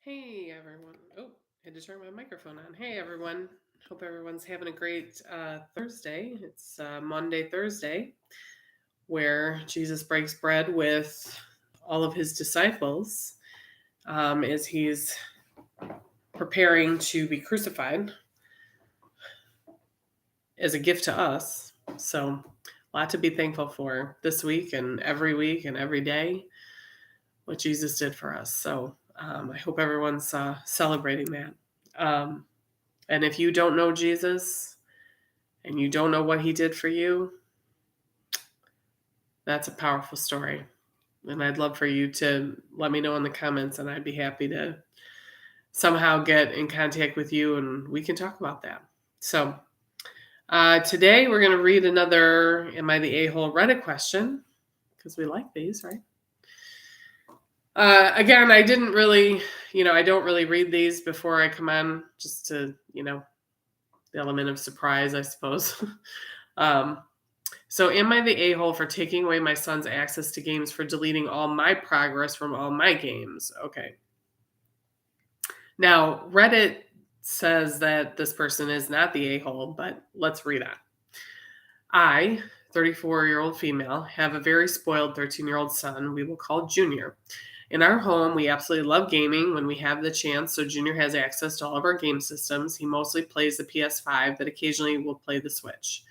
Hey everyone. Oh, had to turn my microphone on. Hey everyone. Hope everyone's having a great Thursday. It's Monday, Thursday, where Jesus breaks bread with all of his disciples as he's preparing to be crucified as a gift to us. So, a lot to be thankful for this week and every day, what Jesus did for us. So, I hope everyone's celebrating that. And if you don't know Jesus and you don't know what he did for you, that's a powerful story. And I'd love for you to let me know in the comments, and I'd be happy to somehow get in contact with you and we can talk about that. So, today we're going to read another Am I the A-hole Reddit question, because we like these, right? Again, I didn't really, I don't really read these before I come on, just to, the element of surprise, I suppose. So am I the a-hole for taking away my son's access to games, for deleting all my progress from all my games? Okay. Now, Reddit says that this person is not the a-hole, but let's read on. I, 34-year-old female, have a very spoiled 13-year-old son we will call Junior. In our home, we absolutely love gaming when we have the chance, so Junior has access to all of our game systems. He mostly plays the PS5, but occasionally will play the Switch.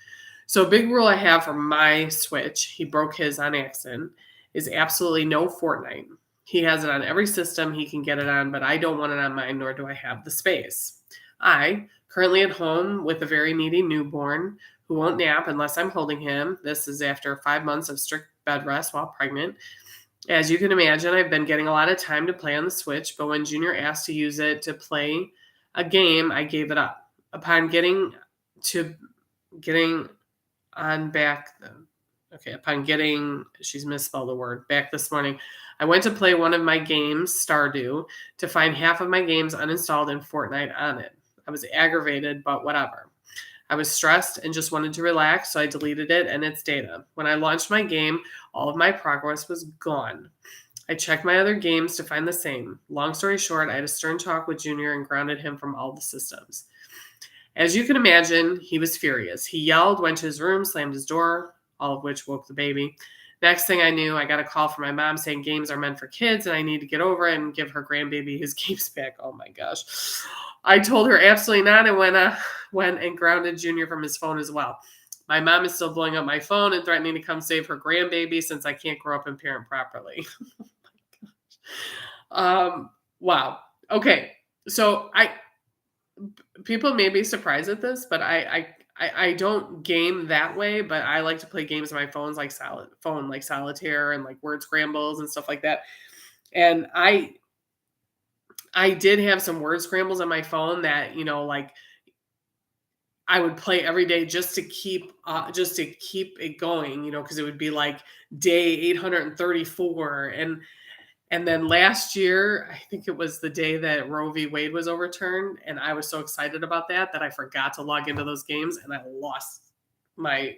So a big rule I have for my Switch, he broke his on accident, is absolutely no Fortnite. He has it on every system he can get it on, but I don't want it on mine, nor do I have the space. I, currently at home with a very needy newborn who won't nap unless I'm holding him. This is after 5 months of strict bed rest while pregnant. As you can imagine, I've been getting a lot of time to play on the Switch, but when Junior asked to use it to play a game, I gave it up. Upon getting she's misspelled the word, back this morning, I went to play one of my games, Stardew, to find half of my games uninstalled and Fortnite on it. I was aggravated, but whatever. I was stressed and just wanted to relax, so I deleted it and its data. When I launched my game, all of my progress was gone. I checked my other games to find the same. Long story short, I had a stern talk with Junior and grounded him from all the systems. As you can imagine, he was furious. He yelled, went to his room, slammed his door, all of which woke the baby. Next thing I knew, I got a call from my mom saying games are meant for kids and I need to get over it and give her grandbaby his games back. Oh my gosh. I told her absolutely not and went and grounded Junior from his phone as well. My mom is still blowing up my phone and threatening to come save her grandbaby since I can't grow up and parent properly. Wow. Okay. So people may be surprised at this, but I don't game that way, but I like to play games on my phones like solitaire and like word scrambles and stuff like that. And I did have some word scrambles on my phone that, like I would play every day just to keep it going, because it would be like day 834 and then last year, I think it was the day that Roe v. Wade was overturned, and I was so excited about that I forgot to log into those games, and I lost my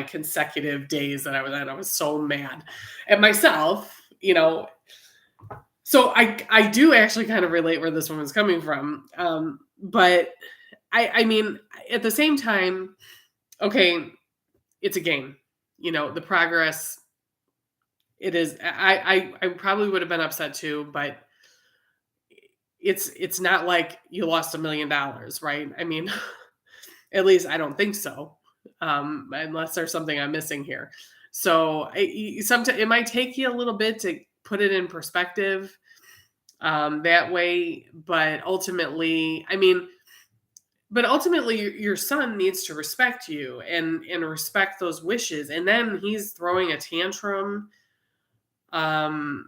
consecutive days that I was at. I was so mad at myself, So I do actually kind of relate where this woman's coming from, but I mean, at the same time, okay, it's a game, the progress. It is. I probably would have been upset too, but it's not like you lost $1 million, right? I mean, at least I don't think so, unless there's something I'm missing here. So sometimes it might take you a little bit to put it in perspective that way, but ultimately, your son needs to respect you and respect those wishes, and then he's throwing a tantrum. And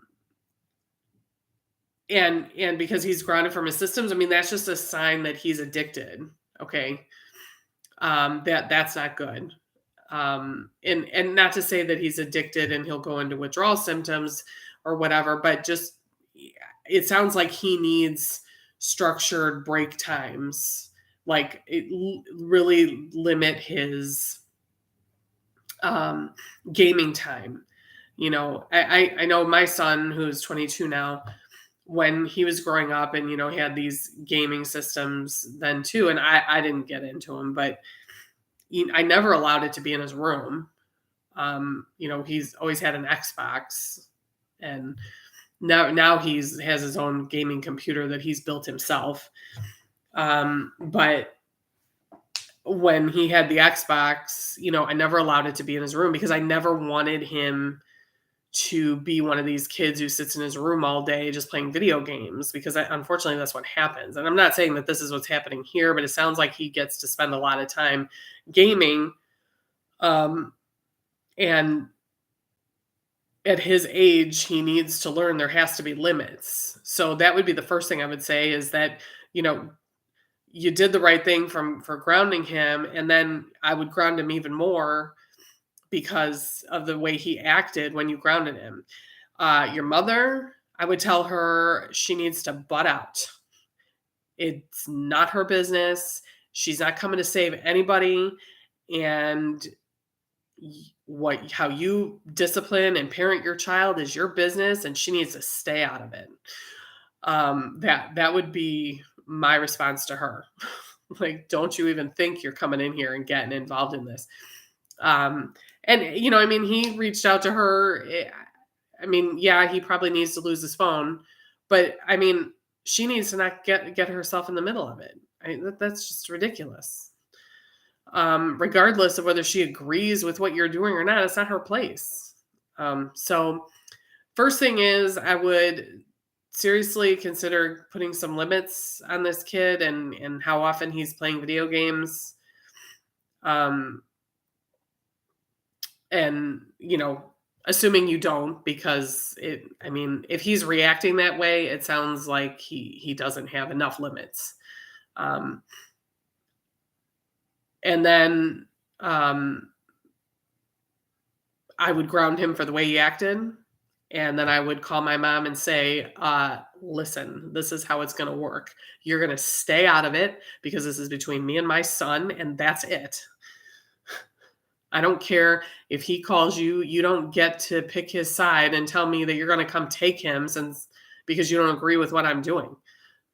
because he's grounded from his systems, that's just a sign that he's addicted. Okay. That's not good. And not to say that he's addicted and he'll go into withdrawal symptoms or whatever, but just, it sounds like he needs structured break times, like really limit his gaming time. I know my son, who's 22 now, when he was growing up, and he had these gaming systems then too, and I didn't get into them, but I never allowed it to be in his room. He's always had an Xbox, and now has his own gaming computer that he's built himself. But when he had the Xbox, I never allowed it to be in his room because I never wanted him to be one of these kids who sits in his room all day just playing video games, because unfortunately that's what happens. And I'm not saying that this is what's happening here, but it sounds like he gets to spend a lot of time gaming. And at his age, he needs to learn there has to be limits. So that would be the first thing I would say, is that, you did the right thing for grounding him, and then I would ground him even more because of the way he acted when you grounded him. Your mother, I would tell her she needs to butt out. It's not her business. She's not coming to save anybody. And how you discipline and parent your child is your business, and she needs to stay out of it. That would be my response to her. Like, don't you even think you're coming in here and getting involved in this. And he reached out to her. Yeah, he probably needs to lose his phone, but she needs to not get herself in the middle of it. That's just ridiculous. Regardless of whether she agrees with what you're doing or not, it's not her place. So first thing is, I would seriously consider putting some limits on this kid and how often he's playing video games. And assuming you don't, because if he's reacting that way, it sounds like he doesn't have enough limits. And then I would ground him for the way he acted. And then I would call my mom and say, listen, this is how it's going to work. You're going to stay out of it because this is between me and my son, and that's it. I don't care if he calls you. You don't get to pick his side and tell me that you're going to come take him because you don't agree with what I'm doing.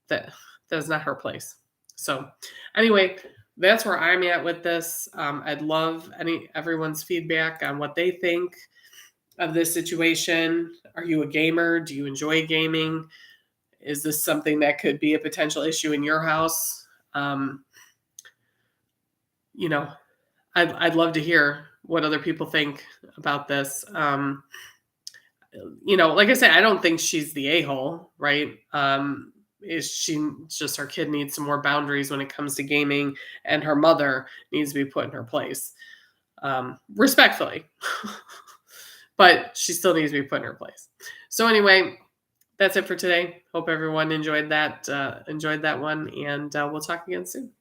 That's not her place. So anyway, that's where I'm at with this. I'd love everyone's feedback on what they think of this situation. Are you a gamer? Do you enjoy gaming? Is this something that could be a potential issue in your house? I'd love to hear what other people think about this. Like I said, I don't think she's the a-hole, right? Just her kid needs some more boundaries when it comes to gaming, and her mother needs to be put in her place, respectfully. But she still needs to be put in her place. So anyway, that's it for today. Hope everyone enjoyed that one, and we'll talk again soon.